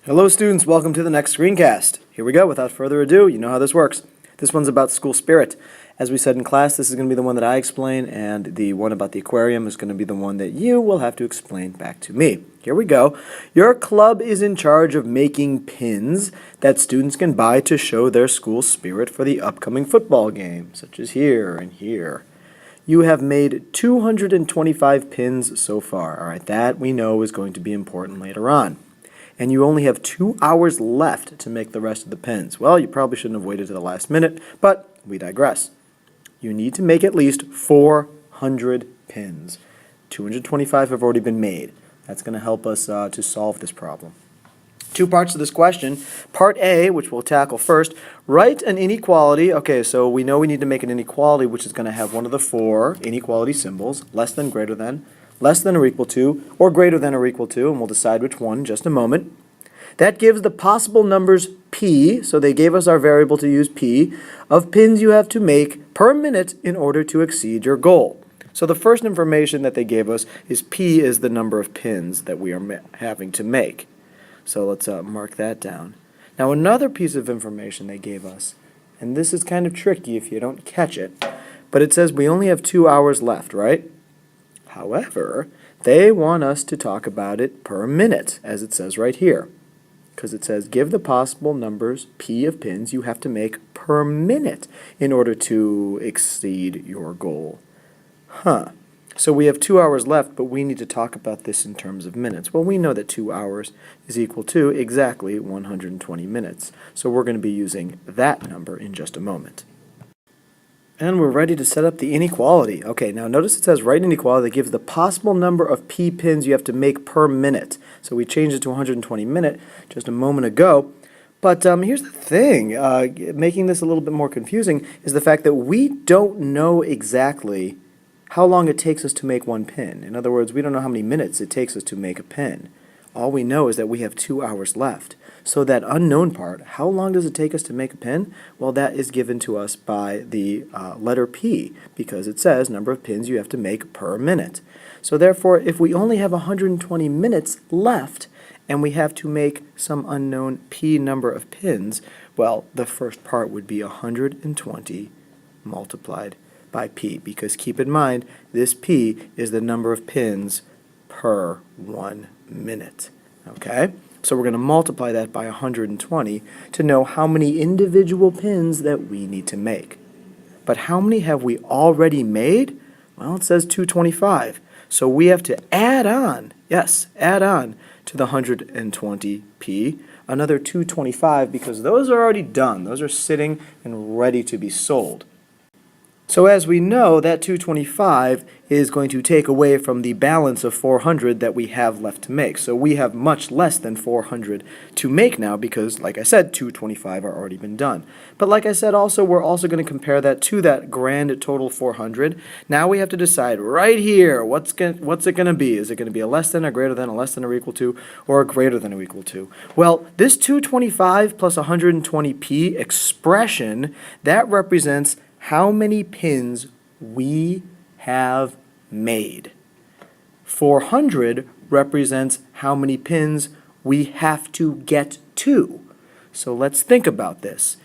Hello students, welcome to the next screencast. Here we go, without further ado, you know how this works. This one's about school spirit. As we said in class, this is going to be the one that I explain, and the one about the aquarium is going to be the one that you will have to explain back to me. Here we go. Your club is in charge of making pins that students can buy to show their school spirit for the upcoming football game, such as here and here. You have made 225 pins so far. All right, that we know is going to be important later on. And you only have 2 hours left to make the rest of the pins. Well, you probably shouldn't have waited to the last minute, but we digress. You need to make at least 400 pins. 225 have already been made. That's going to help us to solve this problem. Two parts to this question. Part A, which we'll tackle first, write an inequality. Okay, so we know we need to make an inequality which is going to have one of the four inequality symbols, less than, greater than or equal to, or greater than or equal to, and we'll decide which one in just a moment. That gives the possible numbers p, so they gave us our variable to use p, of pins you have to make per minute in order to exceed your goal. So the first information that they gave us is p is the number of pins that we are having to make. So let's mark that down. Now another piece of information they gave us, and this is kind of tricky if you don't catch it, but it says we only have 2 hours left, right? However, they want us to talk about it per minute, as it says right here. Because it says, give the possible numbers p of pins you have to make per minute in order to exceed your goal. So we have 2 hours left, but we need to talk about this in terms of minutes. Well, we know that 2 hours is equal to exactly 120 minutes. So we're going to be using that number in just a moment. And we're ready to set up the inequality. Okay, now notice it says write an inequality that gives the possible number of p pins you have to make per minute. So we changed it to 120 minute just a moment ago. But here's the thing, making this a little bit more confusing is the fact that we don't know exactly how long it takes us to make one pin. In other words, we don't know how many minutes it takes us to make a pin. All we know is that we have 2 hours left. So that unknown part, how long does it take us to make a pin? Well, that is given to us by the letter P, because it says number of pins you have to make per minute. So therefore, if we only have 120 minutes left, and we have to make some unknown P number of pins, well, the first part would be 120 multiplied by P, because keep in mind, this P is the number of pins per 1 minute. Okay? So we're going to multiply that by 120 to know how many individual pins that we need to make. But how many have we already made? Well, it says 225. So we have to add on, add on to the 120p, another 225, because those are already done. Those are sitting and ready to be sold. So as we know, that 225 is going to take away from the balance of 400 that we have left to make. So we have much less than 400 to make now because, like I said, 225 are already been done. But like I said also, we're also going to compare that to that grand total 400. Now we have to decide right here, what's it going to be? Is it going to be a less than, a greater than, a less than or equal to, or a greater than or equal to? Well, this 225 plus 120p expression, that represents how many pins we have made. 400 represents how many pins we have to get to. So let's think about this.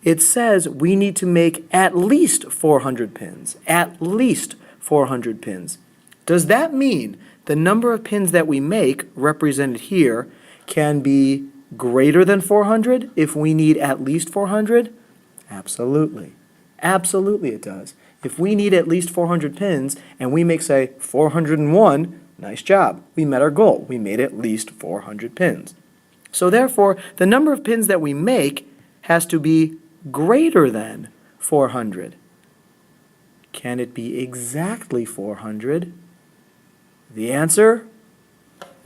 It says we need to make at least 400 pins. At least 400 pins. Does that mean the number of pins that we make, represented here, can be greater than 400 if we need at least 400? Absolutely. Absolutely it does. If we need at least 400 pins and we make, say, 401, nice job. We met our goal. We made at least 400 pins. So therefore, the number of pins that we make has to be greater than 400. Can it be exactly 400? The answer?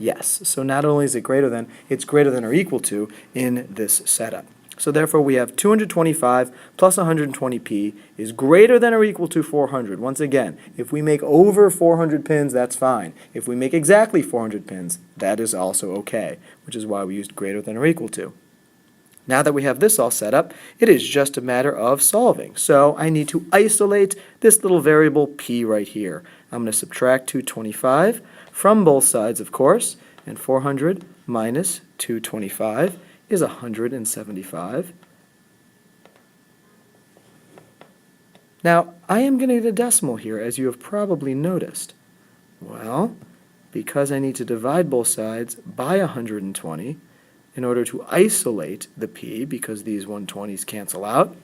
Yes. So not only is it greater than, it's greater than or equal to in this setup. So therefore we have 225 plus 120p is greater than or equal to 400. Once again, if we make over 400 pins, that's fine. If we make exactly 400 pins, that is also okay, which is why we used greater than or equal to. Now that we have this all set up, it is just a matter of solving. So I need to isolate this little variable p right here. I'm going to subtract 225 from both sides, of course, and 400 minus 225 is 175. Now, I am going to get a decimal here, as you have probably noticed. Well, because I need to divide both sides by 120 in order to isolate the p, because these 120s cancel out,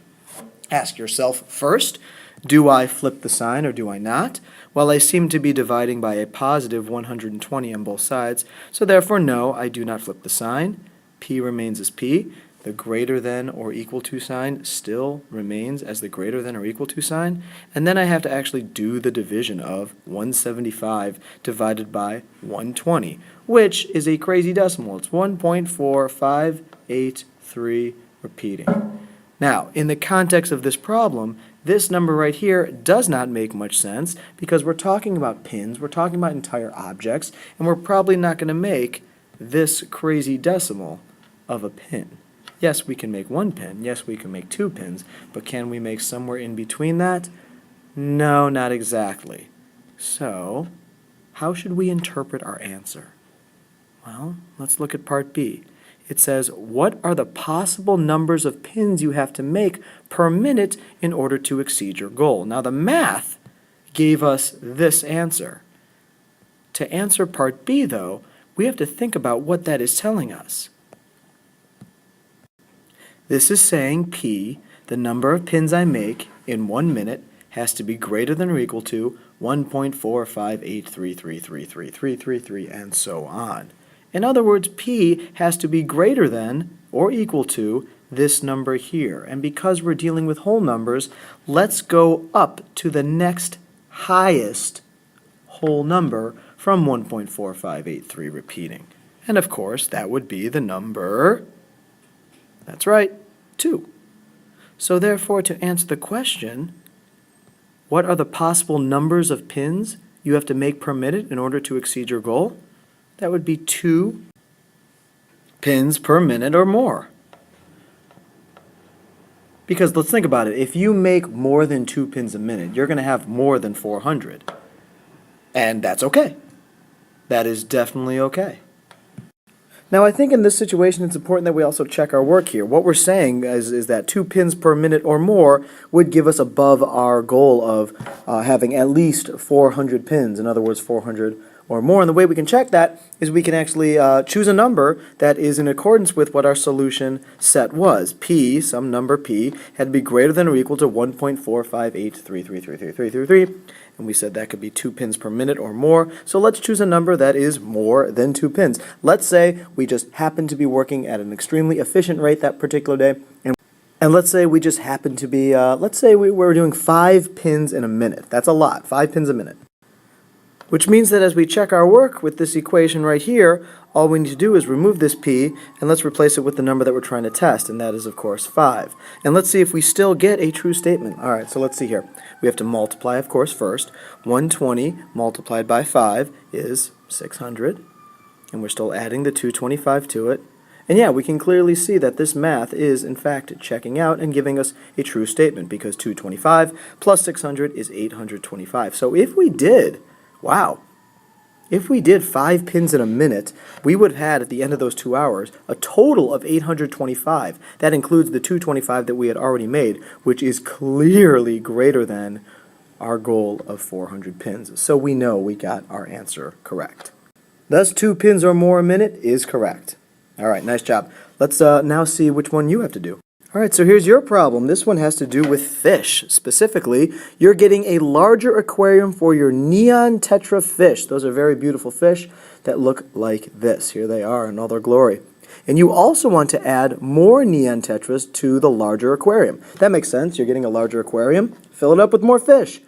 ask yourself first, do I flip the sign or do I not? Well, I seem to be dividing by a positive 120 on both sides, so therefore no, I do not flip the sign. P remains as p. The greater than or equal to sign still remains as the greater than or equal to sign, and then I have to actually do the division of 175 divided by 120, which is a crazy decimal. It's 1.4583 repeating. Now, in the context of this problem, this number right here does not make much sense because we're talking about pins, we're talking about entire objects, and we're probably not going to make this crazy decimal of a pin. Yes, we can make one pin. Yes, we can make two pins. But can we make somewhere in between that? No, not exactly. So, how should we interpret our answer? Well, let's look at part B. It says, what are the possible numbers of pins you have to make per minute in order to exceed your goal? Now, the math gave us this answer. To answer part B, though, we have to think about what that is telling us. This is saying P, the number of pins I make in 1 minute, has to be greater than or equal to 1.458333333, and so on. In other words, P has to be greater than or equal to this number here. And because we're dealing with whole numbers, let's go up to the next highest whole number from 1.4583 repeating. And of course, that would be the number, that's right, 2. So therefore, to answer the question, what are the possible numbers of pins you have to make per minute in order to exceed your goal? That would be 2 pins per minute or more. Because let's think about it. If you make more than 2 pins a minute, you're going to have more than 400. And that's okay. That is definitely okay. Now, I think in this situation, it's important that we also check our work here. What we're saying is that 2 pins per minute or more would give us above our goal of having at least 400 pins. In other words, 400 or more. And the way we can check that is we can actually choose a number that is in accordance with what our solution set was. P, some number P, had to be greater than or equal to 1.458333333. And we said that could be 2 pins per minute or more. So let's choose a number that is more than 2 pins. Let's say we just happen to be working at an extremely efficient rate that particular day. And let's say we just happen to be, let's say we're doing 5 pins in a minute. That's a lot, 5 pins a minute. Which means that as we check our work with this equation right here, all we need to do is remove this p, and let's replace it with the number that we're trying to test, and that is, of course, 5. And let's see if we still get a true statement. All right, so let's see here. We have to multiply, of course, first. 120 multiplied by 5 is 600, and we're still adding the 225 to it. And yeah, we can clearly see that this math is, in fact, checking out and giving us a true statement, because 225 plus 600 is 825. So if we did, wow, if we did 5 pins in a minute, we would have had, at the end of those 2 hours, a total of 825. That includes the 225 that we had already made, which is clearly greater than our goal of 400 pins. So we know we got our answer correct. Thus, 2 pins or more a minute is correct. All right, nice job. Let's now see which one you have to do. All right, so here's your problem. This one has to do with fish. Specifically, you're getting a larger aquarium for your neon tetra fish. Those are very beautiful fish that look like this. Here they are in all their glory. And you also want to add more neon tetras to the larger aquarium. That makes sense. You're getting a larger aquarium. Fill it up with more fish.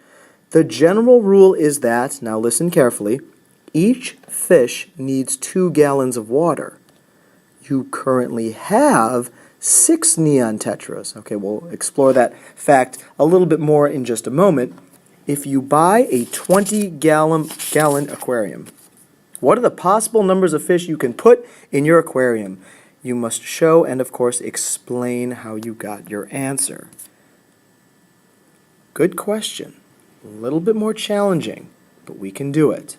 The general rule is that, now listen carefully, each fish needs 2 gallons of water. You currently have 6 neon tetras. Okay, we'll explore that fact a little bit more in just a moment. If you buy a 20-gallon aquarium, what are the possible numbers of fish you can put in your aquarium? You must show and, of course, explain how you got your answer. Good question. A little bit more challenging, but we can do it.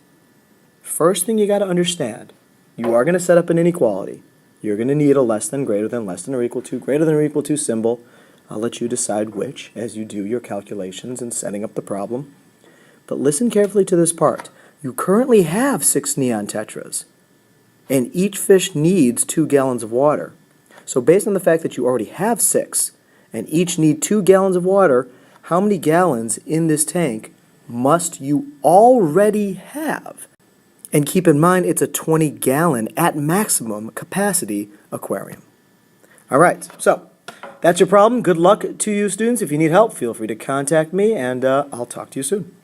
First thing you got to understand, you are going to set up an inequality. you're going to need a less than, greater than, less than or equal to, greater than or equal to symbol. I'll let you decide which as you do your calculations and setting up the problem. But listen carefully to this part. You currently have 6 neon tetras, and each fish needs 2 gallons of water. So based on the fact that you already have 6, and each need 2 gallons of water, how many gallons in this tank must you already have? And keep in mind, it's a 20-gallon at maximum capacity aquarium. All right, so that's your problem. Good luck to you, students. If you need help, feel free to contact me, and I'll talk to you soon.